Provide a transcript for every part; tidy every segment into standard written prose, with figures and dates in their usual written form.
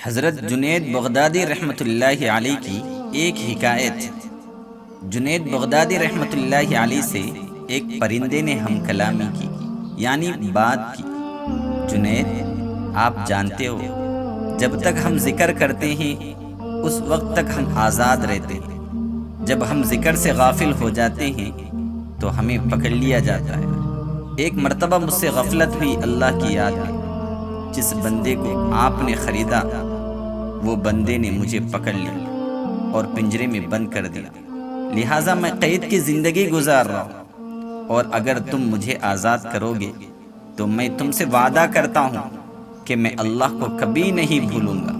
حضرت جنید بغدادی رحمۃ اللہ علیہ کی ایک حکایت۔ جنید بغدادی رحمۃ اللہ علیہ سے ایک پرندے نے ہم کلامی کی، یعنی بات کی۔ جنید، آپ جانتے ہو جب تک ہم ذکر کرتے ہیں اس وقت تک ہم آزاد رہتے ہیں، جب ہم ذکر سے غافل ہو جاتے ہیں تو ہمیں پکڑ لیا جاتا ہے۔ ایک مرتبہ مجھ سے غفلت ہوئی اللہ کی یاد میں۔ جس بندے کو آپ نے خریدا وہ بندے نے مجھے پکڑ لیا اور پنجرے میں بند کر دیا، لہٰذا میں قید کی زندگی گزار رہا ہوں، اور اگر تم مجھے آزاد کرو گے تو میں تم سے وعدہ کرتا ہوں کہ میں اللہ کو کبھی نہیں بھولوں گا۔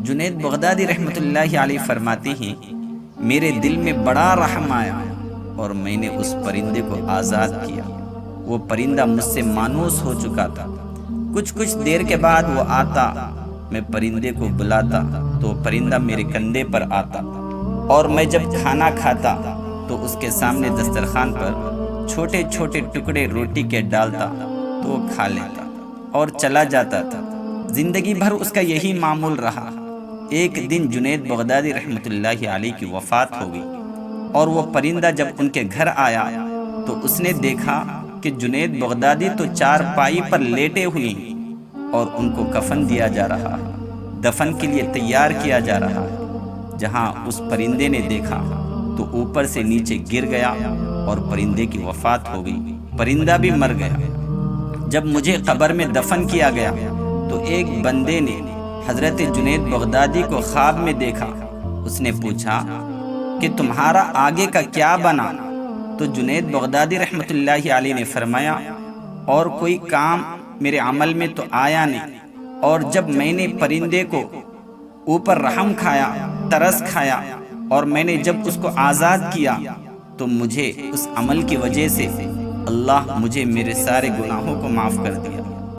جنید بغدادی رحمۃ اللہ علیہ فرماتے ہیں، میرے دل میں بڑا رحم آیا اور میں نے اس پرندے کو آزاد کیا۔ وہ پرندہ مجھ سے مانوس ہو چکا تھا۔ کچھ دیر کے بعد وہ آتا، میں پرندے کو بلاتا تو پرندہ میرے کندھے پر آتا، اور میں جب کھانا کھاتا تو اس کے سامنے دسترخوان پر چھوٹے چھوٹے ٹکڑے روٹی کے ڈالتا تو وہ کھا لیتا اور چلا جاتا تھا۔ زندگی بھر اس کا یہی معمول رہا۔ ایک دن جنید بغدادی رحمۃ اللہ علیہ کی وفات ہو گئی، اور وہ پرندہ جب ان کے گھر آیا تو اس نے دیکھا کہ جنید بغدادی تو چارپائی پر لیٹے ہوئے ہیں اور ان کو کفن دیا جا رہا ہے، دفن کے لیے تیار کیا جا رہا ہے۔ جہاں اس پرندے نے دیکھا تو اوپر سے نیچے گر گیا اور پرندے کی وفات ہو گئی، پرندہ بھی مر گیا۔ جب مجھے قبر میں دفن کیا گیا تو ایک بندے نے حضرت جنید بغدادی کو خواب میں دیکھا۔ اس نے پوچھا کہ تمہارا آگے کا کیا بنا؟ تو جنید بغدادی رحمۃ اللہ علیہ نے فرمایا، اور کوئی کام میرے عمل میں تو آیا نہیں، اور جب میں نے پرندے کو اوپر رحم کھایا، ترس کھایا، اور میں نے جب اس کو آزاد کیا تو مجھے اس عمل کی وجہ سے اللہ مجھے میرے سارے گناہوں کو معاف کر دیا۔